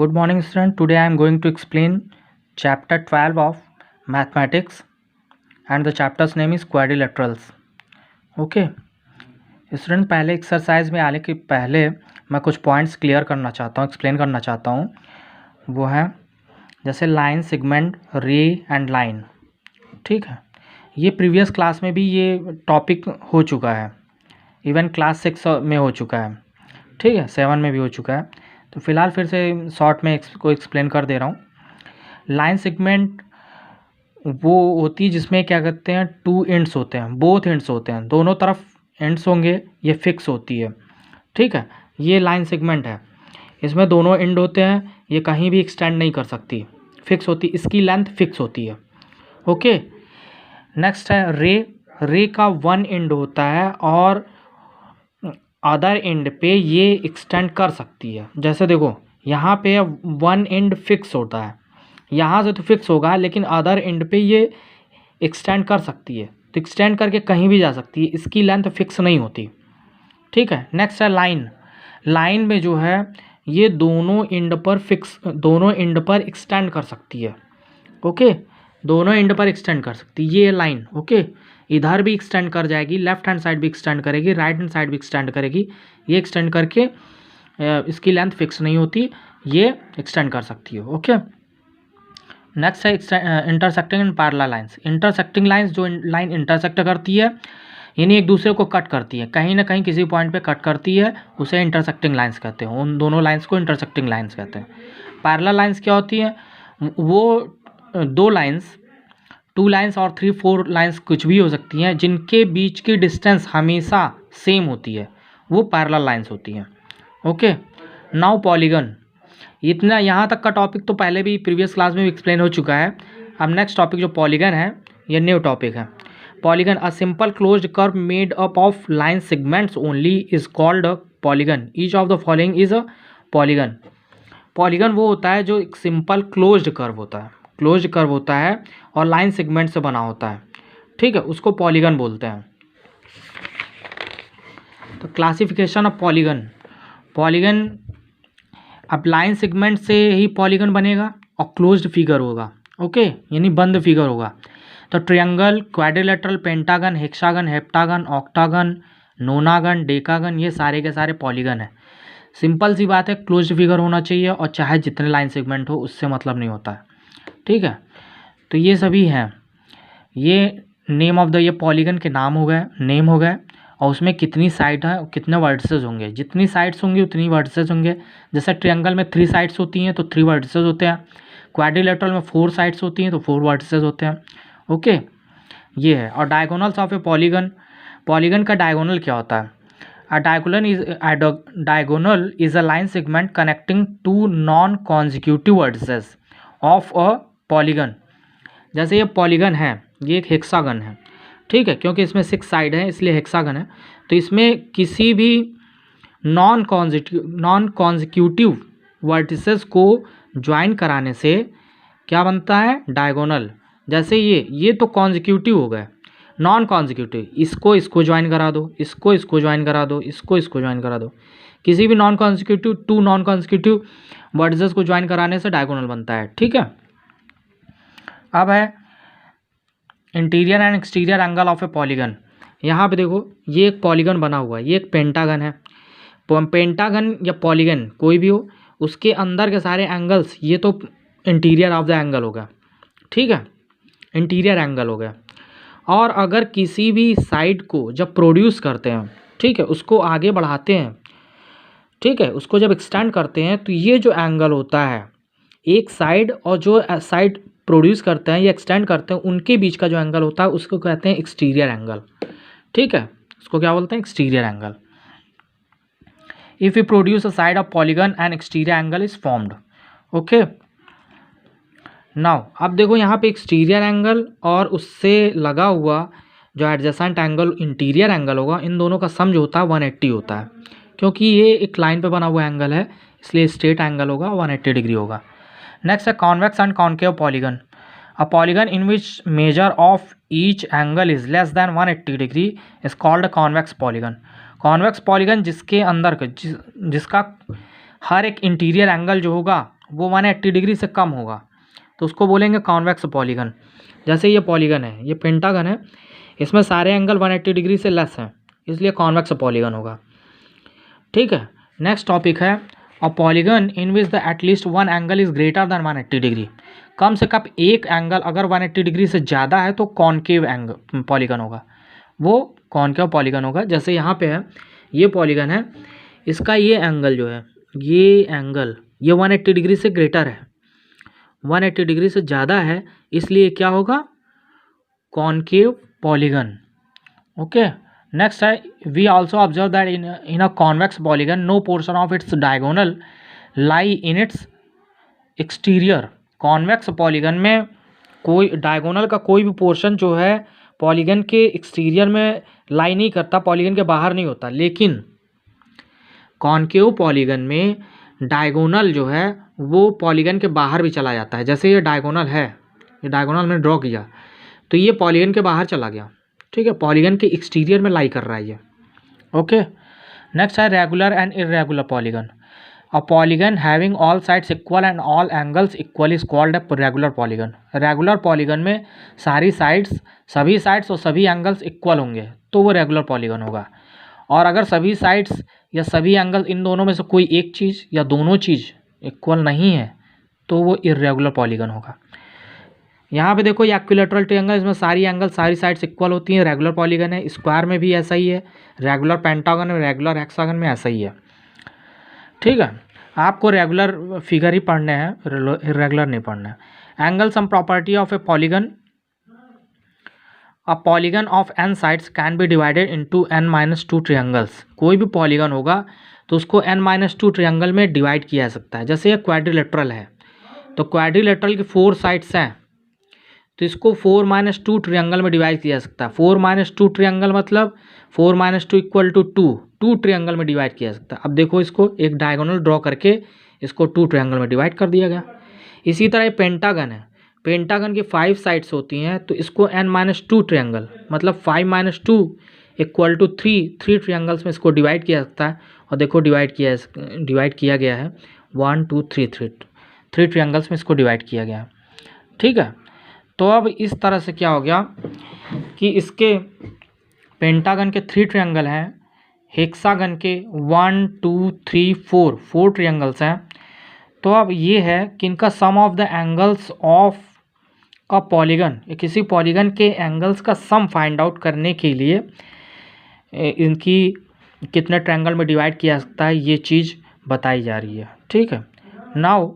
Good morning, student. Today I am going to explain chapter 12 of mathematics, and the chapter's name is quadrilaterals. Okay. Student, पहले exercise में आने के पहले मैं कुछ पॉइंट्स क्लियर करना चाहता हूँ, एक्सप्लेन करना चाहता हूँ. वो है जैसे लाइन, सेगमेंट, रे एंड लाइन. ठीक है, ये प्रीवियस क्लास में भी ये टॉपिक हो चुका है, इवन क्लास 6 में हो चुका है. ठीक है, 7 में भी हो चुका है. तो फिलहाल फिर से शॉर्ट में इसको एक्सप्लेन कर दे रहा हूँ. लाइन सेगमेंट वो होती है जिसमें क्या कहते हैं, टू एंड्स होते हैं, बोथ एंड्स होते हैं, दोनों तरफ एंड्स होंगे, ये फिक्स होती है. ठीक है, ये लाइन सेगमेंट है, इसमें दोनों एंड होते हैं, ये कहीं भी एक्सटेंड नहीं कर सकती, फिक्स होती, इसकी लेंथ फिक्स होती है. ओके. नेक्स्ट है रे. रे का वन एंड होता है और अदर एंड पे ये एक्सटेंड कर सकती है. जैसे देखो यहाँ पे वन एंड फिक्स होता है, यहाँ से तो फिक्स होगा, लेकिन अदर एंड पे ये एक्सटेंड कर सकती है, तो एक्सटेंड करके कहीं भी जा सकती है, इसकी लेंथ फिक्स नहीं होती. ठीक है. नेक्स्ट है लाइन. लाइन में जो है ये दोनों एंड पर फिक्स, दोनों एंड पर एक्सटेंड कर सकती है. ओके, दोनों एंड पर एक्सटेंड कर सकती है ये लाइन. ओके, इधर भी एक्सटेंड कर जाएगी, लेफ्ट हैंड साइड भी एक्सटेंड करेगी, राइट हैंड साइड भी एक्सटेंड करेगी. ये एक्सटेंड करके इसकी लेंथ फिक्स नहीं होती, ये एक्सटेंड कर सकती है. ओके. नेक्स्ट है intersecting and parallel lines. Intersecting lines, जो लाइन इंटरसेक्ट करती है, यानी एक दूसरे को कट करती है, कहीं ना कहीं किसी पॉइंट पे कट करती है, उसे इंटरसेक्टिंग लाइंस कहते हैं. उन दोनों लाइंस को इंटरसेक्टिंग लाइंस कहते हैं. पैरेलल लाइंस क्या होती है, वो दो लाइंस, 2 लाइंस और 3-4 लाइंस कुछ भी हो सकती हैं, जिनके बीच की डिस्टेंस हमेशा सेम होती है, वो पैरेलल लाइंस होती हैं. ओके. Now polygon. इतना यहाँ तक का टॉपिक तो पहले भी प्रीवियस क्लास में भी एक्सप्लेन हो चुका है. अब नेक्स्ट टॉपिक जो पॉलीगन है, ये न्यू टॉपिक है. Polygon, a simple closed curve made up of line segments only is called a polygon. Each of the following is a polygon. Polygon वो होता है जो एक सिंपल क्लोज्ड कर्व होता है, क्लोज्ड कर्व होता है और लाइन सेगमेंट से बना होता है. ठीक है, उसको पॉलीगन बोलते हैं. तो क्लासिफिकेशन ऑफ पॉलीगन. पॉलीगन, अब लाइन सेगमेंट से ही पॉलीगन बनेगा और क्लोज्ड फिगर होगा. ओके, यानी बंद फिगर होगा. तो triangle, quadrilateral, pentagon, hexagon, heptagon, octagon, नोनागन, decagon, ये सारे के सारे पॉलीगन है. सिंपल सी बात है, क्लोज्ड फिगर होना चाहिए और चाहे जितने लाइन सेगमेंट हो, उससे मतलब नहीं होता है. ठीक है, तो ये सभी हैं. ये नेम ऑफ द, ये पॉलीगन के नाम हो गए, नेम हो गए, और उसमें कितनी साइड है, कितने वर्टिसेस होंगे. जितनी साइड्स होंगी उतनी वर्टिसेस होंगे. जैसे ट्रायंगल में 3 साइड्स होती हैं तो 3 वर्टिसेस होते हैं. क्वाड्रिलेटरल में 4 साइड्स होती हैं तो 4 वर्टिसेस होते हैं. ओके, ये है. और diagonals of a polygon. Polygon का डायगोनल क्या होता है? Diagonal is a line segment connecting two non consecutive vertices of a polygon. जैसे ये पॉलीगन है, ये एक हेक्सागन है. ठीक है, क्योंकि इसमें 6 साइड है इसलिए हेक्सागन है. तो इसमें किसी भी नॉन कॉन्जिक्यूटिव वर्टिसेस को ज्वाइन कराने से क्या बनता है? डायगोनल. जैसे ये तो कॉन्जिक्यूटिव हो गए, नॉन कॉन्जिक्यूटिव, इसको ज्वाइन करा दो, इसको ज्वाइन करा दो, इसको ज्वाइन करा दो. किसी भी non consecutive, 2 non consecutive vertices को ज्वाइन कराने से डायगोनल बनता है. ठीक है. अब है interior and exterior angle of a polygon. यहाँ पे देखो, ये एक पॉलीगन बना हुआ है, ये एक पेंटागन है. पेंटागन या पॉलीगन कोई भी हो, उसके अंदर के सारे एंगल्स, ये तो इंटीरियर ऑफ द एंगल होगा. ठीक है, इंटीरियर एंगल हो गया. और अगर किसी भी साइड को जब प्रोड्यूस करते हैं, ठीक है, उसको आगे बढ़ाते हैं, ठीक है, उसको जब एक्सटेंड करते हैं, तो ये जो एंगल होता है, एक साइड और जो साइड प्रोड्यूस करते हैं या एक्सटेंड करते हैं, उनके बीच का जो एंगल होता है, उसको कहते हैं एक्सटीरियर एंगल. ठीक है, उसको क्या बोलते हैं? Exterior angle. If you produce a side of polygon and exterior angle is formed. Okay. Now अब देखो, यहाँ पे एक्सटीरियर एंगल और उससे लगा हुआ जो एडजेसेंट एंगल इंटीरियर एंगल होगा, इन दोनों का सम जो होता है 180 होता है. क्योंकि ये एक लाइन पे बना हुआ एंगल है, इसलिए स्ट्रेट एंगल होगा, 180 डिग्री होगा. नेक्स्ट है convex and concave polygon. A polygon in which measure of each angle is less than 180 degree is called convex polygon. Convex polygon जिसके अंदर जिसका हर एक इंटीरियर एंगल जो होगा वो 180 डिग्री से कम होगा तो उसको बोलेंगे कॉन्वेक्स पॉलीगन। जैसे ये पॉलीगन है, ये पेंटागन है, इसमें सारे एंगल 180 डिग्री से लेस हैं, इसलिए कॉन्वेक्स पॉलीगन होगा। ठीक है, नेक्स्ट टॉपिक है a polygon in which the at least one angle is greater than 180 degree. कम से कम एक एंगल अगर 180 डिग्री से ज़्यादा है तो कॉनकेव एंगल पॉलीगन होगा, वो कॉनकेव पॉलीगन होगा। जैसे यहाँ पे है, ये पॉलीगन है, इसका ये एंगल जो है, ये एंगल ये 180 डिग्री से ग्रेटर है, 180 डिग्री से ज़्यादा है, इसलिए क्या होगा, कॉनकेव पॉलीगन। ओके, नेक्स्ट है we also observe that in a convex polygon no portion of its diagonal lie in its exterior. Convex polygon में कोई डायगोनल का कोई भी पोर्शन जो है पॉलीगन के एक्सटीरियर में लाई नहीं करता, पॉलीगन के बाहर नहीं होता। लेकिन कॉनकेव पॉलीगन में डायगोनल जो है वो पॉलीगन के बाहर भी चला जाता है। जैसे ये डायगोनल है, ये डायगोनल मैंने ड्रॉ किया तो ये पॉलीगन के बाहर चला गया। ठीक है, पॉलीगन के एक्सटीरियर में लाई कर रहा है ये। ओके, नेक्स्ट है regular and irregular polygon. A polygon having all sides equal and all angles equal is called a regular polygon. Regular polygon में सारी साइड्स, सभी साइड्स और सभी एंगल्स इक्वल होंगे तो वो रेगुलर पॉलीगन होगा। और अगर सभी साइड्स या सभी एंगल इन दोनों में से कोई एक चीज़ या दोनों चीज़ इक्वल नहीं है तो वो इरेगुलर पॉलीगन होगा। यहाँ पे देखो ये इक्विलैटरल ट्रायंगल, इसमें सारी एंगल सारी साइड्स इक्वल होती हैं, रेगुलर पॉलीगन है। स्क्वायर में भी ऐसा ही है, रेगुलर पेंटागन में, रेगुलर हेक्सागन में ऐसा ही है। ठीक है, आपको रेगुलर फिगर ही पढ़ने हैं, इरेगुलर नहीं पढ़ना है। Angle sum property of a polygon. A polygon of n sides can be divided into n-2 triangles. कोई भी पॉलीगन होगा तो उसको n-2 ट्रायंगल में डिवाइड किया जा सकता है। जैसे ये क्वाड्रिलेटरल है तो क्वाड्रिलेटरल की 4 साइड्स हैं तो इसको 4-2 ट्रायंगल में डिवाइड किया जा सकता है। 4-2 ट्रायंगल मतलब 4-2 इक्वल टू 2 ट्रायंगल में डिवाइड किया जा सकता है। अब देखो इसको एक डायगोनल ड्रॉ करके इसको 2 ट्रायंगल में डिवाइड कर दिया गया। इसी तरह ये पेंटागन है, पेंटागन की 5 साइड्स होती हैं तो इसको n-2 ट्रायंगल मतलब 5-2 इक्वल टू 3 ट्रायंगल्स में इसको डिवाइड किया जा सकता है। और देखो डिवाइड किया गया है 1 2 3 ट्रायंगल्स में इसको डिवाइड किया गया है। ठीक है, तो अब इस तरह से क्या हो गया कि इसके पेंटागन के 3 ट्रायंगल हैं, हेक्सागन के 1 2 3 4 ट्रायंगल्स हैं। तो अब ये है कि इनका sum of the angles of a polygon, किसी पॉलीगन के एंगल्स का सम फाइंड आउट करने के लिए इनकी कितने ट्रायंगल में डिवाइड किया जा सकता है ये चीज़ बताई जा रही है। ठीक है, now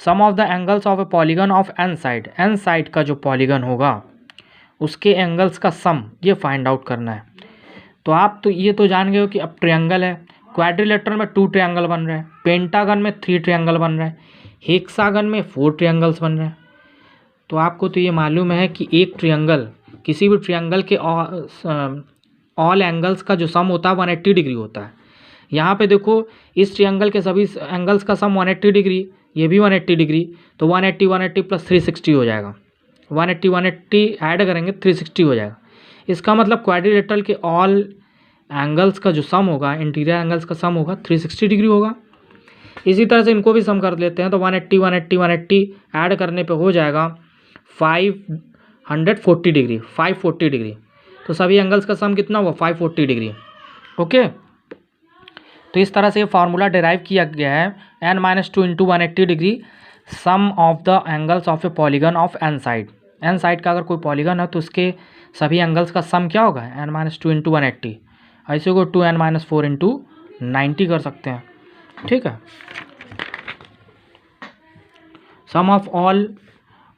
sum of the angles of a polygon of n side का जो पॉलीगन होगा उसके एंगल्स का सम ये फाइंड आउट करना है। तो आप तो ये तो जान गए हो कि अब ट्रायंगल है, क्वाड्रिलेटरल में 2 ट्रायंगल बन रहे हैं, पेंटागन में 3 ट्रायंगल बन रहे हैं, हेक्सागन में 4 ट्रायंगल्स बन रहे हैं। तो आपको तो ये मालूम है कि एक ट्रायंगल, किसी भी ट्रायंगल के ऑल एंगल्स का जो सम होता है 180 डिग्री होता है। यहाँ पे देखो इस ट्रायंगल के सभी एंगल्स का सम 180 डिग्री, ये भी 180 डिग्री, तो 180 प्लस 360 हो जाएगा। 180 ऐड करेंगे 360 हो जाएगा। इसका मतलब क्वाड्रिलेटरल के ऑल एंगल्स का जो सम होगा, इंटीरियर एंगल्स का सम होगा 360 डिग्री होगा। इसी तरह से इनको भी सम कर लेते हैं तो 180 ऐड करने पे हो जाएगा 540 डिग्री, 540 डिग्री। तो सभी एंगल्स का सम कितना हुआ, 540 डिग्री। ओके, तो इस तरह से ये फार्मूला डिराइव किया गया है n-2 into 180 degree sum of the angles of a polygon of n side का अगर कोई पॉलीगन है तो उसके सभी एंगल्स का सम क्या होगा, n-2 इंटू 180। ऐसे को 2n-4 इंटू 90 कर सकते हैं। ठीक है, सम ऑफ ऑल,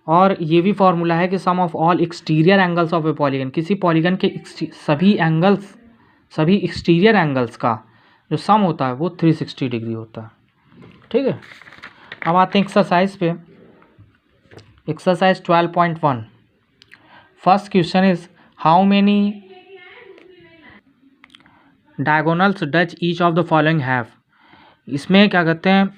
और ये भी फार्मूला है कि sum of all exterior angles of a polygon, किसी पॉलीगन के सभी एंगल्स, सभी एक्सटीरियर एंगल्स का जो सम होता है वो 360 डिग्री होता है। ठीक है, अब आते हैं एक्सरसाइज पे। Exercise 12.1। First question is how many diagonals does each of the following have. इसमें क्या कहते हैं,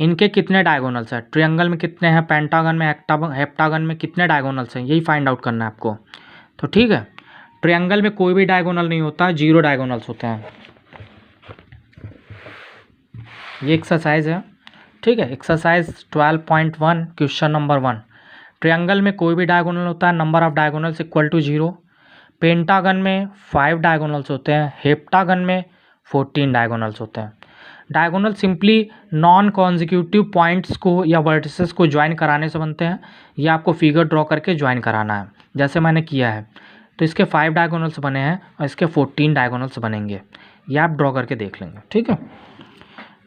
इनके कितने डायगोनल्स हैं, ट्रायंगल में कितने हैं, पेंटागन में, हेप्टागन में कितने डायगोनल्स हैं, यही फाइंड आउट करना है आपको। तो ठीक है, ट्रायंगल में कोई भी डायगोनल नहीं होता, 0 डायगोनल्स होते हैं। ये एक्सरसाइज है ठीक है। एक्सरसाइज 12.1 क्वेश्चन नंबर 1, ट्रायंगल में कोई भी डायगोनल होता है, number of diagonals equal to 0। Pentagon में 5 डायगोनल्स होते हैं, हेप्टागन में 14 डायगोनल्स होते हैं। Diagonal simply non consecutive points को या वर्टिसेस को ज्वाइन कराने से बनते हैं। ये आपको फिगर ड्रॉ करके ज्वाइन कराना है, जैसे मैंने किया है। तो इसके 5 डायगोनल्स बने हैं और इसके 14 डायगोनल्स बनेंगे, ये आप ड्रॉ करके देख लेंगे, ठीक है।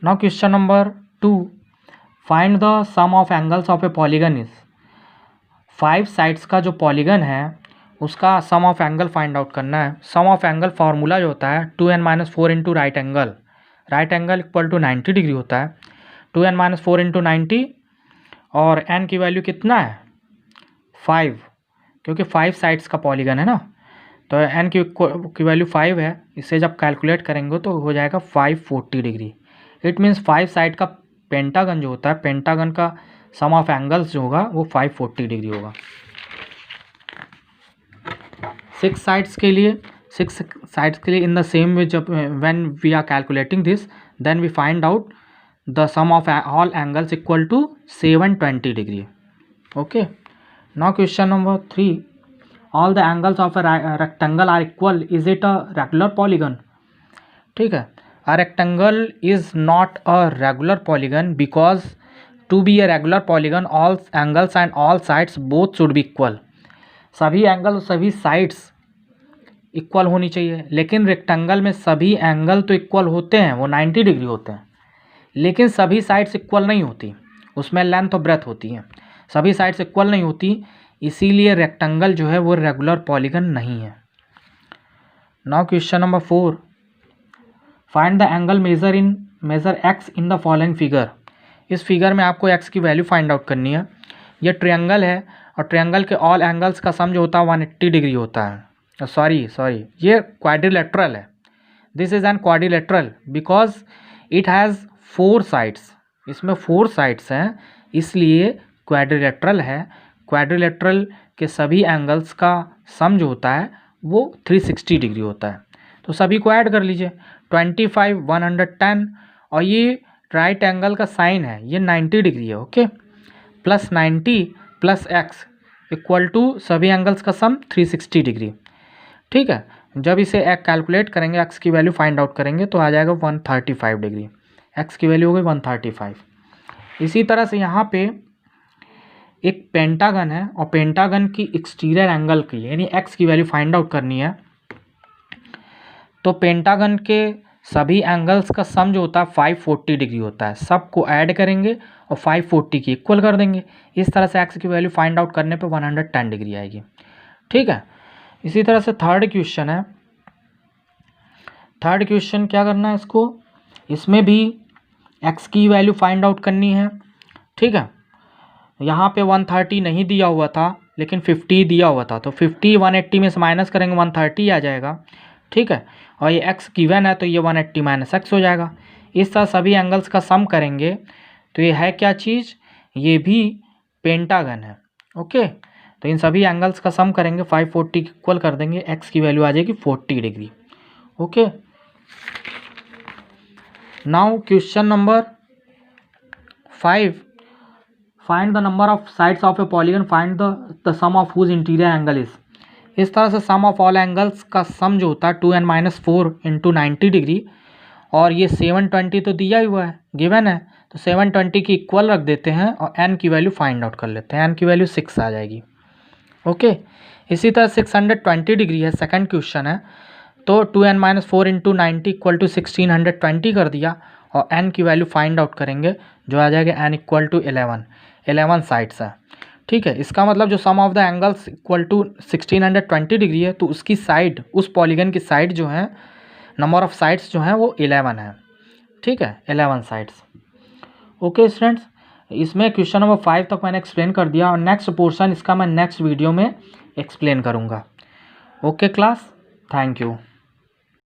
Now question number 2, find the sum of angles of a polygon is. 5 sides का जो पॉलीगन है उसका sum of angle find out करना है। सम ऑफ एंगल फार्मूला जो होता है 2n-4 into right angle, right angle equal to 90 degree होता है। 2n-4 इंटू 90 और n की वैल्यू कितना है 5, क्योंकि 5 साइड्स का पॉलीगन है ना, तो n की वैल्यू 5 है। इसे जब कैलकुलेट करेंगे तो हो जाएगा 540 डिग्री। इट मीन्स 5 साइड का पेंटागन जो होता है, पेंटागन का सम ऑफ एंगल्स जो होगा वो 540 डिग्री होगा। 6 साइड्स के लिए इन द सेम वे, जब when we are calculating this then we find out the sum of all angles equal to 720 degree. Okay, now question number 3, all the angles of a rectangle are equal, is it a regular polygon. ठीक है, a rectangle is not a regular polygon because to be a regular polygon all angles and all sides both should be equal. सभी एंगल और सभी sides equal होनी चाहिए, लेकिन rectangle में सभी एंगल तो इक्वल होते हैं, वो 90 डिग्री होते हैं, लेकिन सभी साइड्स इक्वल नहीं होती, उसमें लेंथ और ब्रेथ होती है, सभी साइड्स इक्वल नहीं होती, इसीलिए रेक्टेंगल जो है वो रेगुलर पॉलीगन नहीं है। Now question number 4, find the angle measure x in the following figure. इस फिगर में आपको एक्स की वैल्यू फाइंड आउट करनी है। ये ट्रायंगल है और ट्रायंगल के ऑल एंगल्स का सम जो होता है 180 डिग्री होता है। सॉरी ये क्वाड्रिलेटरल है। This is an quadrilateral because it has 4 sides, इसमें 4 साइड्स हैं, इसलिए क्वाड्रिलेटरल है। क्वाड्रिलेटरल के सभी एंगल्स का सम जो होता है वो 360 डिग्री होता है। तो सभी को ऐड कर लीजिए, 25, 110, और ये राइट एंगल का साइन है, ये 90 डिग्री है। Okay, plus 90 plus X equal to सभी एंगल्स का सम 360 डिग्री। ठीक है, जब इसे कैलकुलेट करेंगे, एक्स की वैल्यू फाइंड आउट करेंगे तो आ जाएगा 135 डिग्री। एक्स की वैल्यू हो गई 135। इसी तरह से यहाँ पे एक पेंटागन है और पेंटागन की एक्सटीरियर एंगल की यानी एक्स की वैल्यू फाइंड आउट करनी है। तो पेंटागन के सभी एंगल्स का सम जो होता है 540 डिग्री होता है, सबको ऐड करेंगे और 540 की इक्वल कर देंगे। इस तरह से एक्स की वैल्यू फाइंड आउट करने पे 110 डिग्री आएगी। ठीक है, इसी तरह से थर्ड क्वेश्चन है। थर्ड क्वेश्चन क्या करना है इसको, इसमें भी एक्स की वैल्यू फाइंड आउट करनी है। ठीक है, यहाँ पे 130 नहीं दिया हुआ था लेकिन 50 दिया हुआ था, तो 50 180 में से माइनस करेंगे 130 आ जाएगा। ठीक है, और ये x गिवन है तो ये 180 माइनस एक्स हो जाएगा। इस तरह सभी एंगल्स का सम करेंगे तो ये है क्या चीज़, ये भी पेंटागन है। ओके, तो इन सभी एंगल्स का सम करेंगे, 540 इक्वल कर देंगे, x की वैल्यू आ जाएगी 40 degree. Okay, now question number 5, find the number of sides of a polygon, find the sum of whose interior angle is. इस तरह से सम ऑफ ऑल एंगल्स का सम जो होता है 2n-4 इंटू 90 डिग्री, और ये 720 तो दिया हुआ है, गिवन है, तो 720 की इक्वल रख देते हैं और n की वैल्यू फाइंड आउट कर लेते हैं। n की वैल्यू 6 आ जाएगी। ओके, इसी तरह 620 डिग्री है, सेकंड क्वेश्चन है, तो 2n-4 इंटू 90 इक्वल टू 1620 कर दिया और n की वैल्यू फाइंड आउट करेंगे जो आ जाएगा n इक्वल टू 11 साइड्स है। ठीक है, इसका मतलब जो sum of the angles equal to 1620 degree है तो उसकी साइड, उस पॉलीगन की साइड जो है, नंबर ऑफ साइड्स जो हैं वो 11 है। ठीक है, 11 साइड्स। ओके स्टूडेंट्स, इसमें क्वेश्चन नंबर 5 तक मैंने एक्सप्लेन कर दिया और नेक्स्ट पोर्शन इसका मैं नेक्स्ट वीडियो में एक्सप्लेन करूँगा। Okay class, thank you.